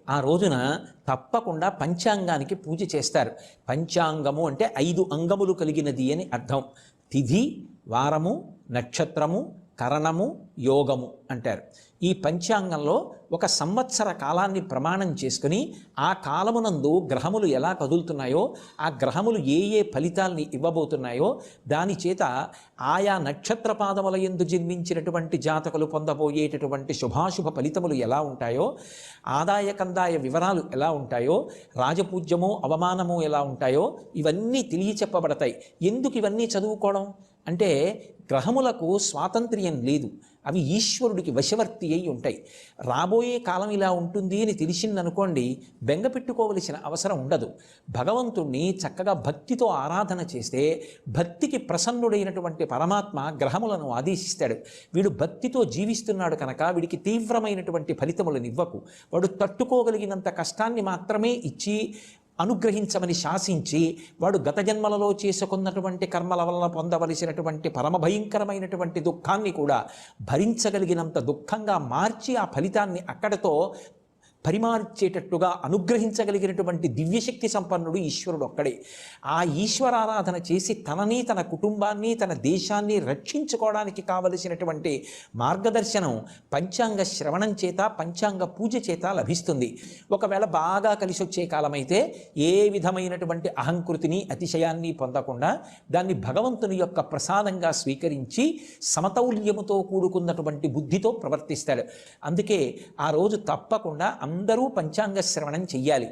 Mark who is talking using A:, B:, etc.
A: ఆ రోజున తప్పకుండా పంచాంగానికి పూజ చేస్తారు. పంచాంగము అంటే 5 అంగములు కలిగినది అని అర్థం. తిథి, వారము, నక్షత్రము, కరణము, యోగము అంటారు. ఈ పంచాంగంలో ఒక సంవత్సర కాలాన్ని ప్రమాణం చేసుకుని ఆ కాలమునందు గ్రహములు ఎలా కదులుతున్నాయో, ఆ గ్రహములు ఏ ఏ ఫలితాల్ని ఇవ్వబోతున్నాయో దాని చేత ఆయా నక్షత్ర పాదముల యందు జన్మించినటువంటి జాతకులు పొందబోయేటటువంటి శుభాశుభ ఫలితములు ఎలా ఉంటాయో, ఆదాయ కందాయ వివరాలు ఎలా ఉంటాయో, రాజపూజ్యము అవమానము ఎలా ఉంటాయో ఇవన్నీ తెలియచెప్పబడతాయి. ఎందుకు ఇవన్నీ చదువుకోవడం అంటే గ్రహములకు స్వాతంత్ర్యం లేదు, అవి ఈశ్వరుడికి వశవర్తి అయి ఉంటాయి. రాబోయే కాలం ఇలా ఉంటుంది అని తెలిసిందనుకోండి, బెంగ పెట్టుకోవలసిన అవసరం ఉండదు. భగవంతుణ్ణి చక్కగా భక్తితో ఆరాధన చేస్తే భక్తికి ప్రసన్నుడైనటువంటి పరమాత్మ గ్రహములను ఆదేశిస్తాడు. వీడు భక్తితో జీవిస్తున్నాడు కనుక వీడికి తీవ్రమైనటువంటి ఫలితములను ఇవ్వకు, వాడు తట్టుకోగలిగినంత కష్టాన్ని మాత్రమే ఇచ్చి అనుగ్రహించమని శాసించి వాడు గత జన్మలలో చేసుకున్నటువంటి కర్మల వలన పొందవలసినటువంటి పరమభయంకరమైనటువంటి దుఃఖాన్ని కూడా భరించగలిగినంత దుఃఖంగా మార్చి ఆ ఫలితాన్ని అక్కడతో పరిమార్చేటట్టుగా అనుగ్రహించగలిగినటువంటి దివ్యశక్తి సంపన్నుడు ఈశ్వరుడు ఒక్కడే. ఆ ఈశ్వరారాధన చేసి తనని, తన కుటుంబాన్ని, తన దేశాన్ని రక్షించుకోవడానికి కావలసినటువంటి మార్గదర్శనం పంచాంగ శ్రవణం చేత, పంచాంగ పూజ చేత లభిస్తుంది. ఒకవేళ బాగా కలిసి వచ్చే కాలమైతే ఏ విధమైనటువంటి అహంకృతిని, అతిశయాన్ని పొందకుండా దాన్ని భగవంతుని యొక్క ప్రసాదంగా స్వీకరించి సమతౌల్యముతో కూడుకున్నటువంటి బుద్ధితో ప్రవర్తిస్తాడు. అందుకే ఆ రోజు తప్పకుండా అందరూ పంచాంగ శ్రవణం చెయ్యాలి.